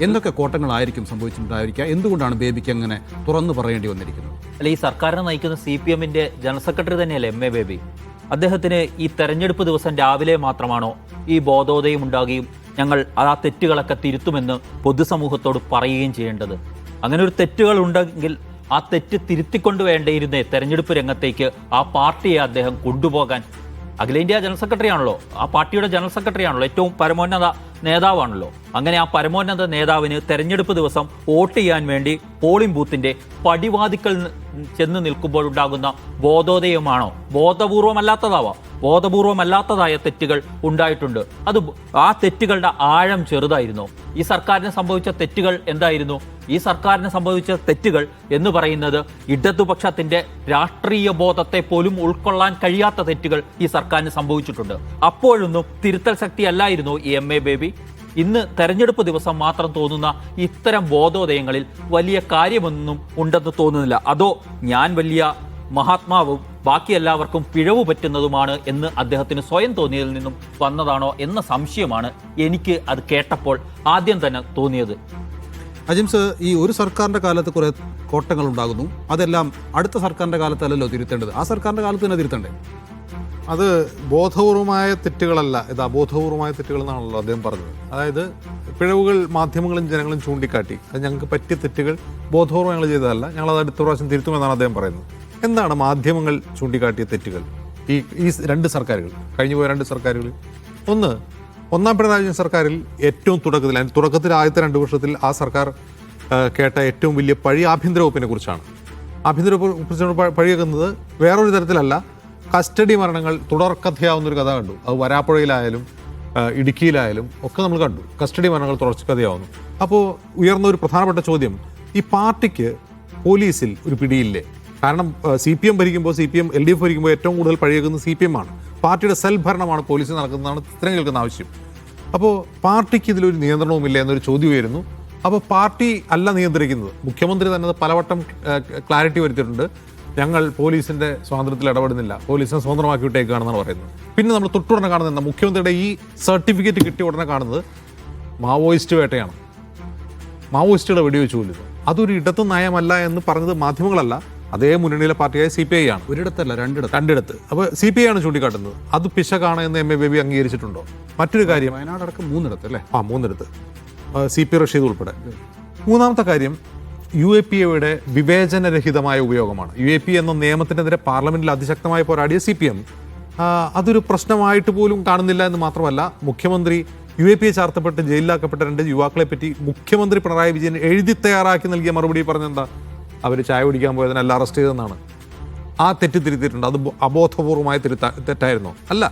എന്തൊക്കെ കോട്ടങ്ങളായിരിക്കും സംഭവിച്ചിട്ടുണ്ടായിരിക്കുക? എന്തുകൊണ്ടാണ് ബേബിക്ക് അങ്ങനെ തുറന്നു പറയേണ്ടി വന്നിരിക്കുന്നത്? അല്ല, ഈ സർക്കാരിനെ നയിക്കുന്ന CPM-ന്റെ ജനറൽ സെക്രട്ടറി തന്നെയല്ലേ MA ബേബി? അദ്ദേഹത്തിന് ഈ തെരഞ്ഞെടുപ്പ് ദിവസം രാവിലെ മാത്രമാണോ ഈ ബോധോദയം ഉണ്ടാകുകയും ഞങ്ങൾ ആ തെറ്റുകളൊക്കെ തിരുത്തുമെന്ന് പൊതുസമൂഹത്തോട് പറയുകയും ചെയ്യേണ്ടത്? അങ്ങനെ ഒരു തെറ്റുകൾ ഉണ്ടെങ്കിൽ ആ തെറ്റ് തിരുത്തിക്കൊണ്ട് വേണ്ടിയിരുന്നേ തെരഞ്ഞെടുപ്പ് രംഗത്തേക്ക് ആ പാർട്ടിയെ അദ്ദേഹം കൊണ്ടുപോകാൻ. അഖിലേന്ത്യാ ജനറൽ സെക്രട്ടറി ആണല്ലോ, ആ പാർട്ടിയുടെ ജനറൽ സെക്രട്ടറി ആണല്ലോ, ഏറ്റവും പരമോന്നത നേതാവാണല്ലോ. അങ്ങനെ ആ പരമോന്നത നേതാവിന് തെരഞ്ഞെടുപ്പ് ദിവസം വോട്ട് ചെയ്യാൻ വേണ്ടി പോളിംഗ് ബൂത്തിന്റെ പടിവാതിക്കൽ ചെന്ന് നിൽക്കുമ്പോഴുണ്ടാകുന്ന ബോധോദയമാണോ? ബോധപൂർവമല്ലാത്തതാവാം, ബോധപൂർവമല്ലാത്തതായ തെറ്റുകൾ ഉണ്ടായിട്ടുണ്ട്. അത് ആ തെറ്റുകളുടെ ആഴം ചെറുതായിരുന്നു. ഈ സർക്കാരിന് സംഭവിച്ച തെറ്റുകൾ എന്തായിരുന്നു? ഈ സർക്കാരിന് സംഭവിച്ച തെറ്റുകൾ എന്ന് പറയുന്നത് ഇടതുപക്ഷത്തിന്റെ രാഷ്ട്രീയ ബോധത്തെ പോലും ഉൾക്കൊള്ളാൻ കഴിയാത്ത തെറ്റുകൾ ഈ സർക്കാരിന് സംഭവിച്ചിട്ടുണ്ട്. അപ്പോഴൊന്നും തിരുത്തൽ ശക്തി അല്ലായിരുന്നു ഈ MA ബേബി. ഇന്ന് തെരഞ്ഞെടുപ്പ് ദിവസം മാത്രം തോന്നുന്ന ഇത്തരം ബോധോദയങ്ങളിൽ വലിയ കാര്യമൊന്നും ഉണ്ടെന്ന് തോന്നുന്നില്ല. അതോ ഞാൻ വലിയ മഹാത്മാവും ബാക്കി എല്ലാവർക്കും പിഴവ് പറ്റുന്നതുമാണ് എന്ന് അദ്ദേഹത്തിന് സ്വയം തോന്നിയതിൽ നിന്നും വന്നതാണോ എന്ന സംശയമാണ് എനിക്ക് അത് കേട്ടപ്പോൾ ആദ്യം തന്നെ തോന്നിയത്. അജിംസ്, ഈ ഒരു സർക്കാരിൻ്റെ കാലത്ത് കുറേ കോട്ടങ്ങൾ ഉണ്ടാകുന്നു. അതെല്ലാം അടുത്ത സർക്കാരിൻ്റെ കാലത്തല്ലല്ലോ തിരുത്തേണ്ടത്. ആ സർക്കാരിൻ്റെ കാലത്ത് തന്നെ തിരുത്തണ്ടേ? അത് ബോധപൂർവമായ തെറ്റുകളല്ല, ഇത് അബോധപൂർവമായ തെറ്റുകൾ എന്നാണല്ലോ അദ്ദേഹം പറഞ്ഞത്. അതായത് പിഴവുകൾ മാധ്യമങ്ങളും ജനങ്ങളും ചൂണ്ടിക്കാട്ടി, അത് ഞങ്ങൾക്ക് പറ്റിയ തെറ്റുകൾ ബോധപൂർവം ഞങ്ങൾ ചെയ്തതല്ല, ഞങ്ങളത് അടുത്ത പ്രാവശ്യം തിരുത്തുമെന്നാണ് അദ്ദേഹം പറയുന്നത്. എന്താണ് മാധ്യമങ്ങൾ ചൂണ്ടിക്കാട്ടിയ തെറ്റുകൾ? ഈ രണ്ട് സർക്കാരുകൾ, കഴിഞ്ഞുപോയ രണ്ട് സർക്കാരുകൾ, ഒന്നാം പിണറായി വിജയൻ സർക്കാരിൽ ഏറ്റവും തുടക്കത്തിൽ ആദ്യത്തെ 2 വർഷത്തിൽ ആ സർക്കാർ കേട്ട ഏറ്റവും വലിയ പഴി ആഭ്യന്തര വകുപ്പിനെ കുറിച്ചാണ്. ആഭ്യന്തര വകുപ്പ് പഴിയേക്കുന്നത് വേറൊരു തരത്തിലല്ല, കസ്റ്റഡി മരണങ്ങൾ തുടർക്കഥയാവുന്നൊരു കഥ കണ്ടു. അത് വരാപ്പുഴയിലായാലും ഇടുക്കിയിലായാലും ഒക്കെ നമ്മൾ കണ്ടു. കസ്റ്റഡി മരണങ്ങൾ തുടർക്കഥയാവുന്നു. അപ്പോൾ ഉയർന്ന ഒരു പ്രധാനപ്പെട്ട ചോദ്യം, ഈ പാർട്ടിക്ക് പോലീസിൽ ഒരു പിടിയില്ലേ? കാരണം CPM ഭരിക്കുമ്പോൾ, LDF ഭരിക്കുമ്പോൾ ഏറ്റവും കൂടുതൽ പഴിയേക്കുന്നത് CPM ആണ്. പാർട്ടിയുടെ സെൽഫ് ഭരണമാണ് പോലീസിൽ നടക്കുന്നതാണ് ഇത്രയും കേൾക്കുന്ന ആവശ്യം. അപ്പോൾ പാർട്ടിക്ക് ഇതിലൊരു നിയന്ത്രണവുമില്ല എന്നൊരു ചോദ്യം ഉയരുന്നു. അപ്പോൾ പാർട്ടി അല്ല നിയന്ത്രിക്കുന്നത്. മുഖ്യമന്ത്രി തന്നെ പലവട്ടം ക്ലാരിറ്റി വരുത്തിയിട്ടുണ്ട്, ഞങ്ങൾ പോലീസിൻ്റെ സ്വാതന്ത്ര്യത്തിൽ ഇടപെടുന്നില്ല, പോലീസിനെ സ്വതന്ത്രമാക്കി വിട്ടേക്കുകയാണെന്നാണ് പറയുന്നത്. പിന്നെ നമ്മൾ തൊട്ടുടനെ കാണുന്നത്, മുഖ്യമന്ത്രിയുടെ ഈ സർട്ടിഫിക്കറ്റ് കിട്ടിയ ഉടനെ കാണുന്നത് മാവോയിസ്റ്റ് വേട്ടയാണ്. മാവോയിസ്റ്റുകളെ വെടിവെച്ച് കൊല്ലുന്നു. അതൊരു ഇടതു നയമല്ല എന്ന് പറഞ്ഞത് മാധ്യമങ്ങളല്ല, അതേ മുന്നണിയിലെ പാർട്ടിയായ CPI ആണ്. ഒരിടത്തല്ല, രണ്ടിടത്ത്. അപ്പോൾ CPI ആണ് ചൂണ്ടിക്കാട്ടുന്നത്. അത് പിശകാണ് എന്ന് MA ബേബി അംഗീകരിച്ചിട്ടുണ്ടോ? മറ്റൊരു കാര്യം, വയനാടടക്കം 3 അല്ലേ? 3 CP റഷീദ് ഉൾപ്പെടെ. മൂന്നാമത്തെ കാര്യം, UAPAയുടെ വിവേചനരഹിതമായ ഉപയോഗമാണ്. UAP എന്ന നിയമത്തിനെതിരെ പാർലമെന്റിൽ അതിശക്തമായി പോരാടിയ CPM അതൊരു പ്രശ്നമായിട്ട് പോലും കാണുന്നില്ല എന്ന് മാത്രമല്ല, മുഖ്യമന്ത്രി UAPA ചാർത്തപ്പെട്ട് ജയിലിലാക്കപ്പെട്ട 2 യുവാക്കളെ പറ്റി മുഖ്യമന്ത്രി പിണറായി വിജയൻ എഴുതി തയ്യാറാക്കി നൽകിയ മറുപടി പറഞ്ഞെന്താ? അവർ ചായ കുടിക്കാൻ പോയതിനല്ല അറസ്റ്റ് ചെയ്തെന്നാണ്. ആ തെറ്റ് തിരുത്തിയിട്ടുണ്ട്. അത് അബോധപൂർവമായ തെറ്റായിരുന്നോ? അല്ല.